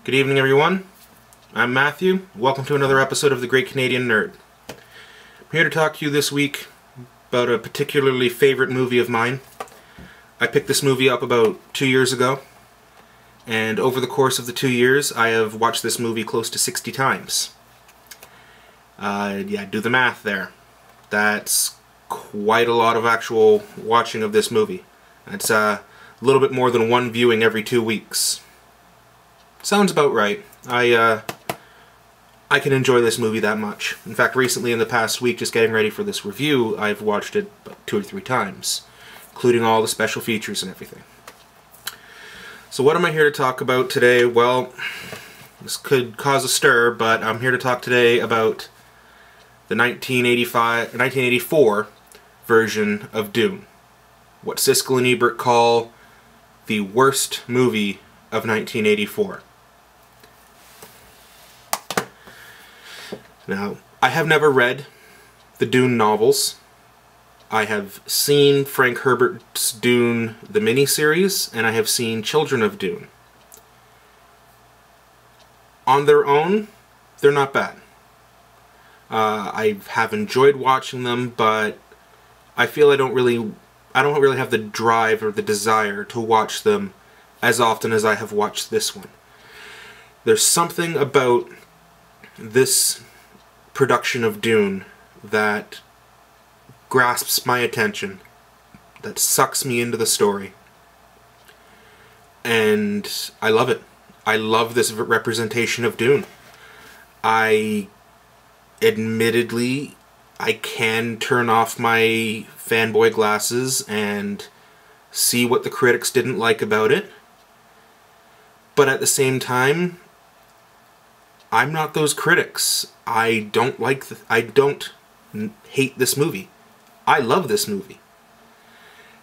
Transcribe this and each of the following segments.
Good evening, everyone. I'm Matthew. Welcome to another episode of The Great Canadian Nerd. I'm here to talk to you this week about a particularly favorite movie of mine. I picked this movie up about 2 years ago, and over the course of the 2 years, I have watched this movie close to 60 times. Yeah, do the math there. That's quite a lot of actual watching of this movie. It's a little bit more than one viewing every 2 weeks. Sounds about right. I can enjoy this movie that much. In fact, recently in the past week, just getting ready for this review, I've watched it about 2 or 3 times, including all the special features and everything. So what am I here to talk about today? Well, this could cause a stir, but I'm here to talk today about the 1984 version of Dune. What Siskel and Ebert call the worst movie of 1984. Now, I have never read the Dune novels. I have seen Frank Herbert's Dune, the miniseries, and I have seen Children of Dune. On their own, they're not bad. I have enjoyed watching them, but I feel I don't really have the drive or the desire to watch them as often as I have watched this one. There's something about this production of Dune that grasps my attention, that sucks me into the story, and I love it. I love this representation of Dune. Admittedly, I can turn off my fanboy glasses and see what the critics didn't like about it, but at the same time, I'm not those critics. I don't hate this movie. I love this movie.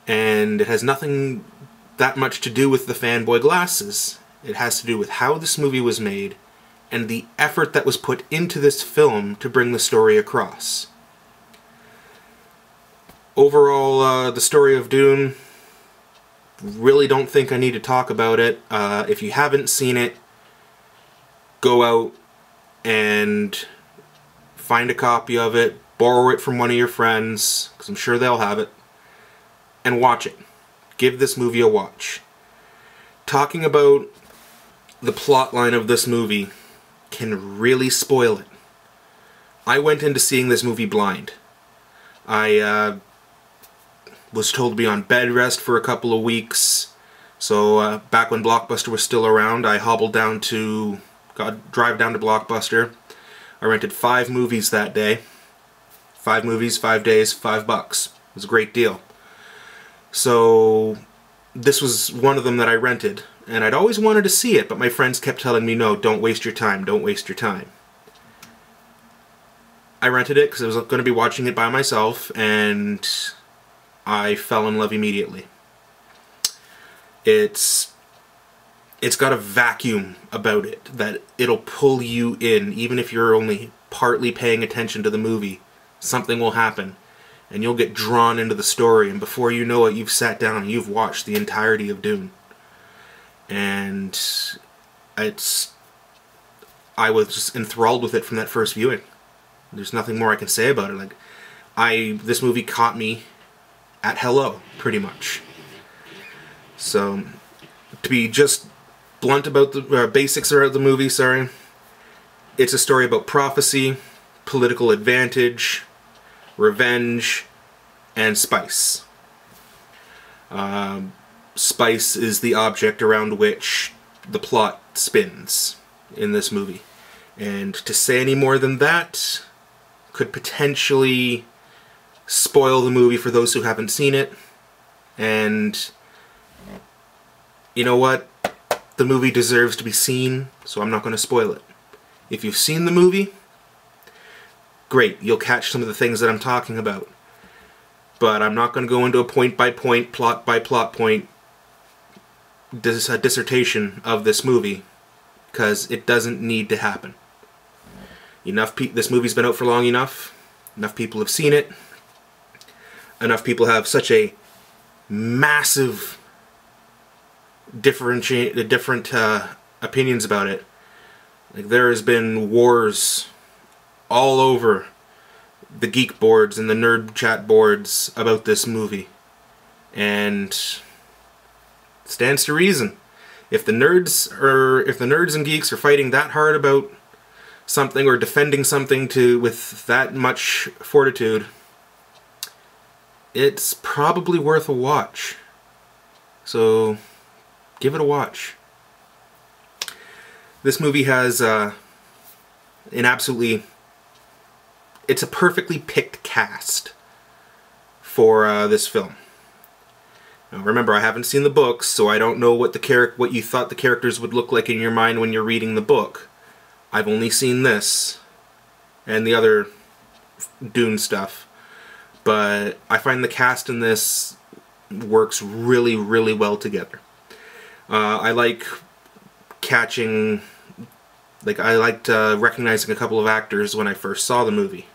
And it has nothing that much to do with the fanboy glasses. It has to do with how this movie was made and the effort that was put into this film to bring the story across. Overall, the story of Dune, really don't think I need to talk about it. If you haven't seen it, go out and find a copy of it, borrow it from one of your friends, because I'm sure they'll have it, and watch it. Give this movie a watch. Talking about the plot line of this movie can really spoil it. I went into seeing this movie blind. I was told to be on bed rest for a couple of weeks, so back when Blockbuster was still around, I hobbled down to drive down to Blockbuster. I rented 5 movies that day. 5 movies, 5 days, $5. It was a great deal. So this was one of them that I rented, and I'd always wanted to see it, but my friends kept telling me, no, don't waste your time, don't waste your time. I rented it because I was going to be watching it by myself, and I fell in love immediately. It's got a vacuum about it that it'll pull you in, even if you're only partly paying attention to the movie. Something will happen, and you'll get drawn into the story, and before you know it, you've sat down and you've watched the entirety of Dune. And I was just enthralled with it from that first viewing. There's nothing more I can say about it. This movie caught me at hello, pretty much. So, to be just blunt about the basics of the movie, sorry. It's a story about prophecy, political advantage, revenge, and spice. Spice is the object around which the plot spins in this movie. And to say any more than that could potentially spoil the movie for those who haven't seen it. And you know what? The movie deserves to be seen, so I'm not going to spoil it. If you've seen the movie, great, you'll catch some of the things that I'm talking about. But I'm not going to go into a point-by-point, plot-by-plot point dissertation of this movie, because it doesn't need to happen. This movie's been out for long enough. Enough people have seen it. Enough people have such a massive different opinions about it. Like, there has been wars all over the geek boards and the nerd chat boards about this movie. And it stands to reason. If the nerds and geeks are fighting that hard about something or defending something with that much fortitude, it's probably worth a watch. So give it a watch. This movie has it's a perfectly picked cast for this film. Now, remember, I haven't seen the books, so I don't know what you thought the characters would look like in your mind when you're reading the book. I've only seen this and the other Dune stuff, but I find the cast in this works really, really well together. I like recognizing a couple of actors when I first saw the movie.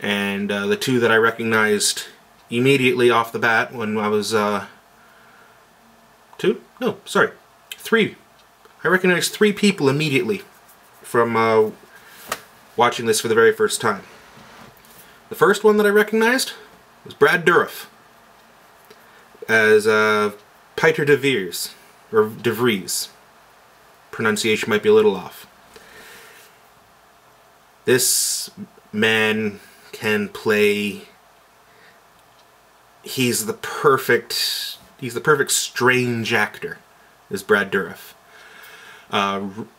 And the two that I recognized immediately off the bat when I was, three. I recognized 3 people immediately from watching this for the very first time. The first one that I recognized was Brad Dourif as Piter de Vries, or de Vries. Pronunciation might be a little off. This man can play. He's the perfect strange actor, is Brad Dourif.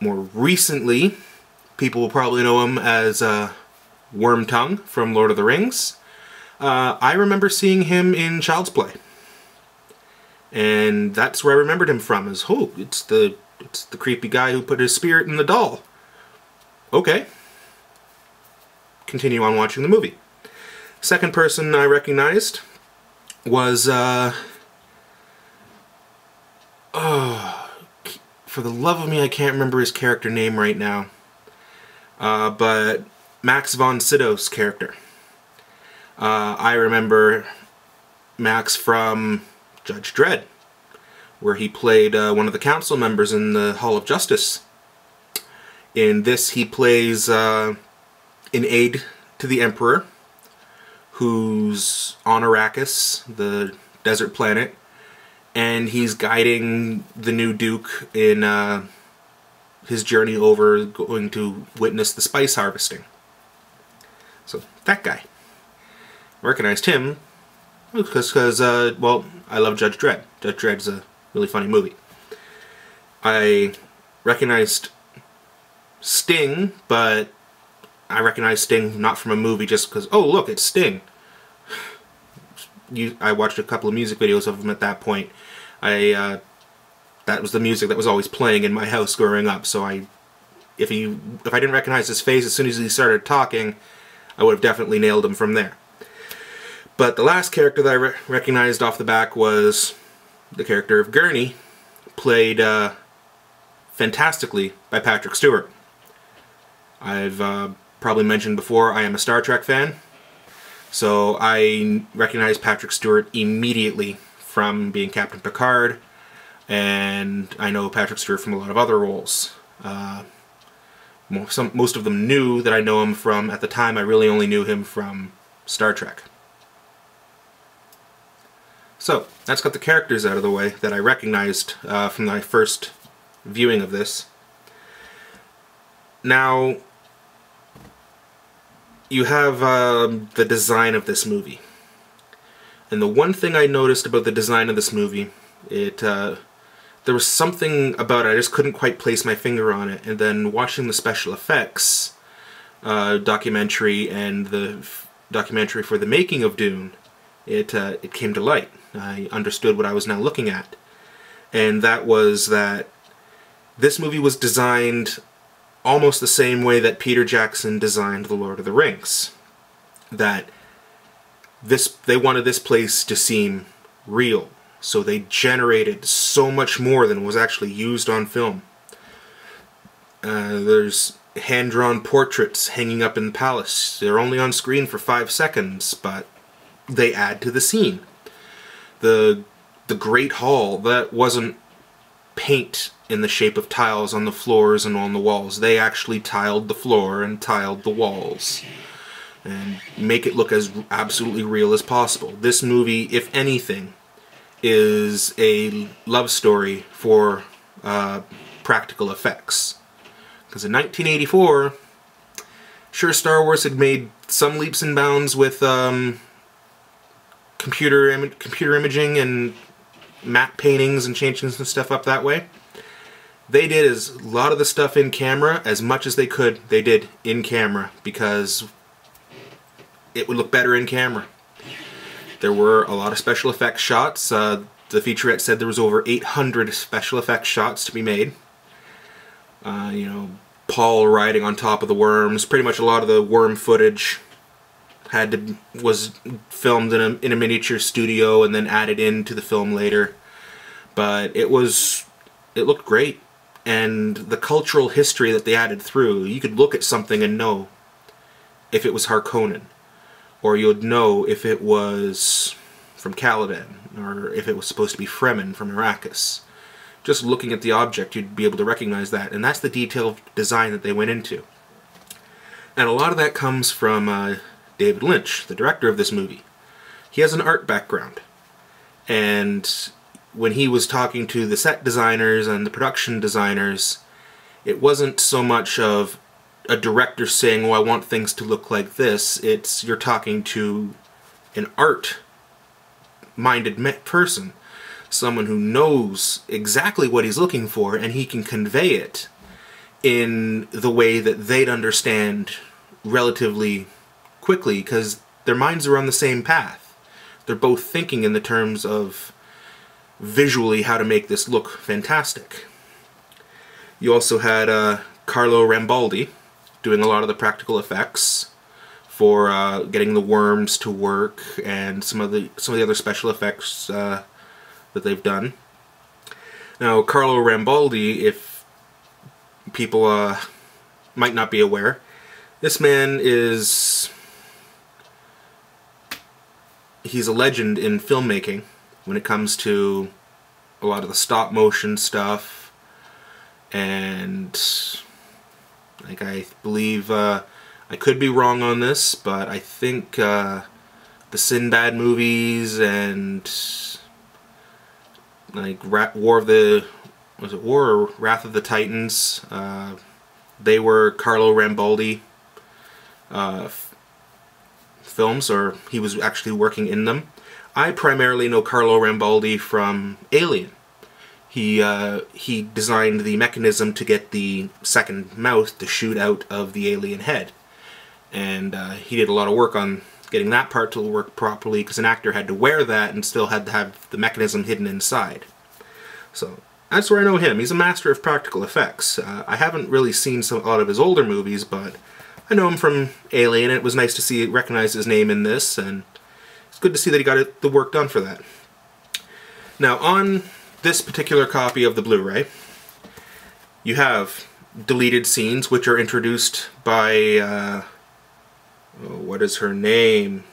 More recently, people will probably know him as Wormtongue from Lord of the Rings. I remember seeing him in Child's Play, and that's where I remembered him from. It's the creepy guy who put his spirit in the doll. Okay. Continue on watching the movie. Second person I recognized was, for the love of me, I can't remember his character name right now. But Max von Sydow's character. I remember Max from Judge Dredd, where he played one of the council members in the Hall of Justice. In this, he plays an aide to the Emperor, who's on Arrakis, the desert planet, and he's guiding the new Duke in his journey over, going to witness the spice harvesting. So, that guy. I recognized him because, well, I love Judge Dredd. Judge Dredd's a really funny movie. I recognized Sting, but I recognized Sting not from a movie just because, oh look, it's Sting. I watched a couple of music videos of him at that point. That was the music that was always playing in my house growing up, so if I didn't recognize his face as soon as he started talking, I would have definitely nailed him from there. But the last character that I recognized off the back was the character of Gurney, played fantastically by Patrick Stewart. I've probably mentioned before, I am a Star Trek fan, so I recognized Patrick Stewart immediately from being Captain Picard, and I know Patrick Stewart from a lot of other roles. Most of them knew that I know him from, at the time I really only knew him from Star Trek. So, that's got the characters out of the way that I recognized from my first viewing of this. Now, you have the design of this movie. And the one thing I noticed about the design of this movie, there was something about it, I just couldn't quite place my finger on it. And then watching the special effects documentary and the documentary for the making of Dune, it came to light. I understood what I was now looking at. And that was that this movie was designed almost the same way that Peter Jackson designed The Lord of the Rings. That they wanted this place to seem real, so they generated so much more than was actually used on film. There's hand-drawn portraits hanging up in the palace. They're only on screen for 5 seconds, but they add to the scene. The Great Hall, that wasn't paint in the shape of tiles on the floors and on the walls. They actually tiled the floor and tiled the walls and make it look as absolutely real as possible. This movie, if anything, is a love story for practical effects. Because in 1984, sure, Star Wars had made some leaps and bounds with computer imaging and matte paintings and changing some stuff up that way. They did a lot of the stuff in camera, as much as they could, they did in camera, because it would look better in camera. There were a lot of special effects shots. The featurette said there was over 800 special effects shots to be made. You know, Paul riding on top of the worms. Pretty much a lot of the worm footage was filmed in a miniature studio and then added into the film later. But it looked great, and the cultural history that they added through, you could look at something and know if it was Harkonnen, or you'd know if it was from Caladan, or if it was supposed to be Fremen from Arrakis. Just looking at the object, you'd be able to recognize that, and that's the detailed design that they went into. And a lot of that comes from David Lynch, the director of this movie. He has an art background, and when he was talking to the set designers and the production designers, it wasn't so much of a director saying, oh, I want things to look like this. It's you're talking to an art-minded person, someone who knows exactly what he's looking for, and he can convey it in the way that they'd understand relatively quickly, because their minds are on the same path. They're both thinking in the terms of visually how to make this look fantastic. You also had Carlo Rambaldi doing a lot of the practical effects for getting the worms to work, and some of the other special effects that they've done. Now, Carlo Rambaldi, if people might not be aware, this man he's a legend in filmmaking when it comes to a lot of the stop motion stuff, and like I believe, I could be wrong on this, but I think the Sinbad movies and like War or Wrath of the Titans, they were Carlo Rambaldi films, or he was actually working in them. I primarily know Carlo Rambaldi from Alien. He designed the mechanism to get the second mouth to shoot out of the alien head. And he did a lot of work on getting that part to work properly, because an actor had to wear that and still had to have the mechanism hidden inside. So that's where I know him. He's a master of practical effects. I haven't really seen a lot of his older movies, but I know him from Alien, and it was nice to recognize his name in this, and it's good to see that he got the work done for that. Now, on this particular copy of the Blu-ray, you have deleted scenes, which are introduced by, what is her name?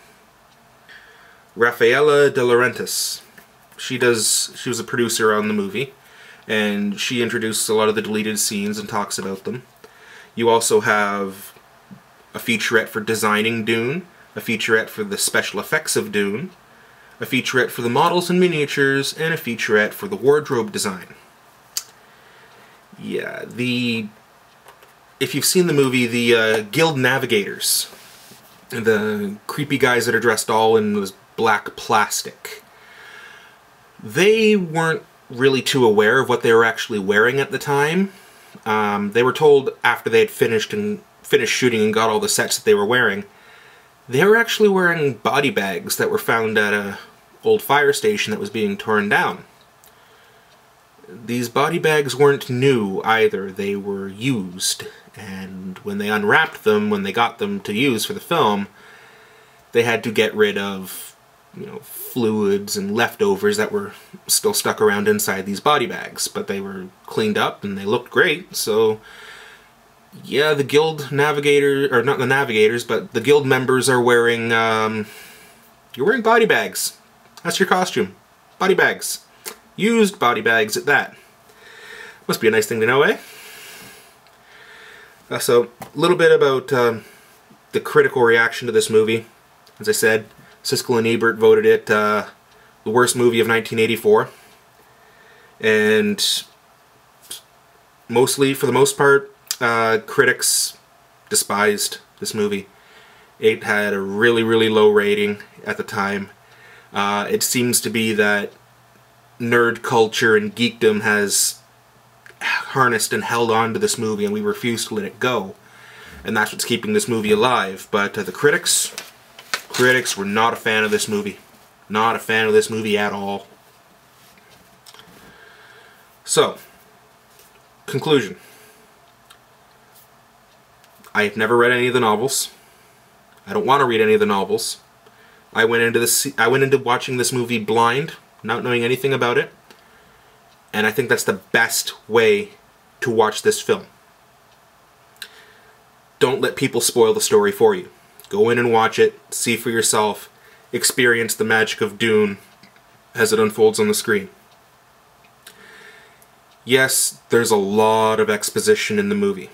Rafaela De Laurentiis. She was a producer on the movie, and she introduced a lot of the deleted scenes and talks about them. You also have a featurette for designing Dune, a featurette for the special effects of Dune, a featurette for the models and miniatures, and a featurette for the wardrobe design. Yeah, if you've seen the movie, the Guild Navigators, the creepy guys that are dressed all in this black plastic, they weren't really too aware of what they were actually wearing at the time. They were told after they had finished shooting and got all the sets that they were wearing, they were actually wearing body bags that were found at a old fire station that was being torn down. These body bags weren't new either, they were used, and when they unwrapped them, when they got them to use for the film, they had to get rid of, you know, fluids and leftovers that were still stuck around inside these body bags, but they were cleaned up and they looked great. So yeah, the Guild Navigator, or not the Navigators, but the Guild members are wearing, you're wearing body bags. That's your costume. Body bags. Used body bags at that. Must be a nice thing to know, eh? So, a little bit about the critical reaction to this movie. As I said, Siskel and Ebert voted it the worst movie of 1984. And mostly, for the most part, critics despised this movie. It had a really, really low rating at the time. It seems to be that nerd culture and geekdom has harnessed and held on to this movie, and we refuse to let it go. And that's what's keeping this movie alive. But the critics were not a fan of this movie. Not a fan of this movie at all. So, conclusion. I've never read any of the novels. I don't want to read any of the novels. I went into watching this movie blind, not knowing anything about it. And I think that's the best way to watch this film. Don't let people spoil the story for you. Go in and watch it, see for yourself, experience the magic of Dune as it unfolds on the screen. Yes, there's a lot of exposition in the movie.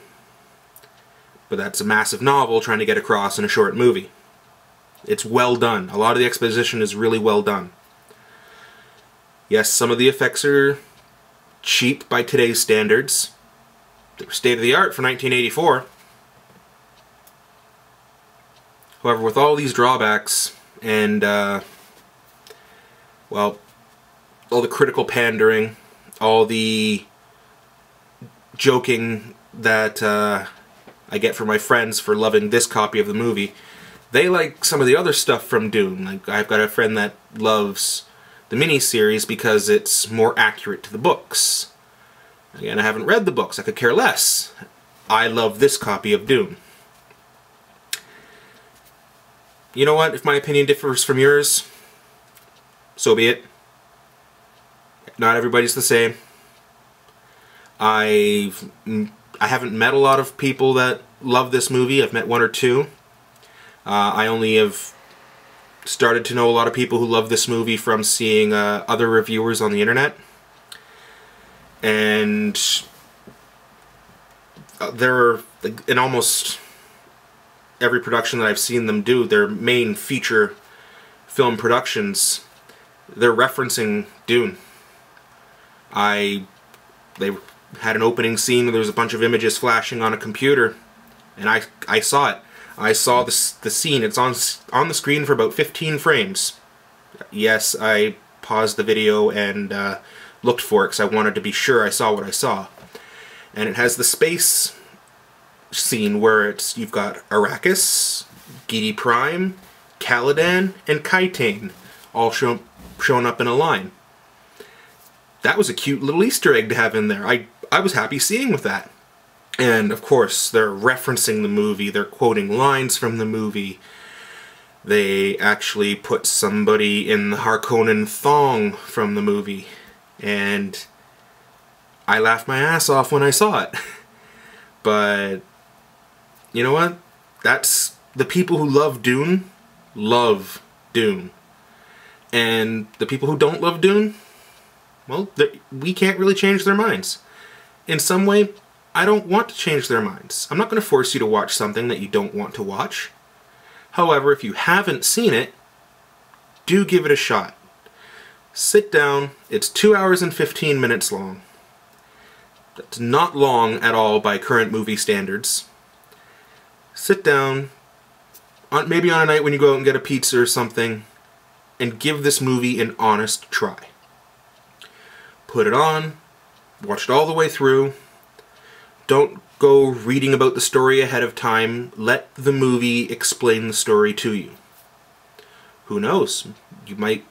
But that's a massive novel trying to get across in a short movie. It's well done. A lot of the exposition is really well done. Yes, some of the effects are cheap by today's standards. They were state-of-the-art for 1984. However, with all these drawbacks and, well, all the critical pandering, all the joking that I get from my friends for loving this copy of the movie, they like some of the other stuff from Dune. Like, I've got a friend that loves the miniseries because it's more accurate to the books. Again, I haven't read the books. I could care less. I love this copy of Dune. You know what? If my opinion differs from yours, so be it. Not everybody's the same. I haven't met a lot of people that love this movie. I've met one or two. I only have started to know a lot of people who love this movie from seeing other reviewers on the internet. And there are, in almost every production that I've seen them do, their main feature film productions, they're referencing Dune. They had an opening scene where there was a bunch of images flashing on a computer, and I saw it. I saw the scene. It's on the screen for about 15 frames. Yes, I paused the video and looked for it because I wanted to be sure I saw what I saw. And it has the space scene where you've got Arrakis, Giedi Prime, Caladan, and Kaitane all shown up in a line. That was a cute little Easter egg to have in there. I was happy seeing with that. And of course, they're referencing the movie, they're quoting lines from the movie. They actually put somebody in the Harkonnen thong from the movie. And I laughed my ass off when I saw it. But, you know what? That's the people who love Dune, love Dune. And the people who don't love Dune, well, we can't really change their minds. In some way, I don't want to change their minds. I'm not going to force you to watch something that you don't want to watch. However, if you haven't seen it, do give it a shot. Sit down. It's 2 hours and 15 minutes long. That's not long at all by current movie standards. Sit down, maybe on a night when you go out and get a pizza or something, and give this movie an honest try. Put it on, watch it all the way through. Don't go reading about the story ahead of time. Let the movie explain the story to you. Who knows? You might...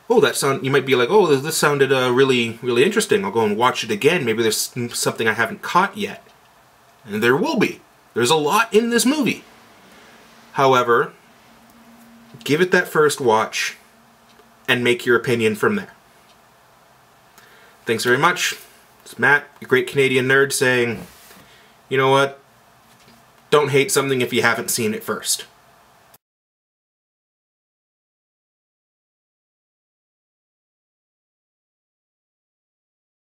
you might be like, oh, this sounded really, really interesting. I'll go and watch it again. Maybe there's something I haven't caught yet. And there will be. There's a lot in this movie. However, give it that first watch and make your opinion from there. Thanks very much. It's Matt, your great Canadian nerd, saying, you know what? Don't hate something if you haven't seen it first.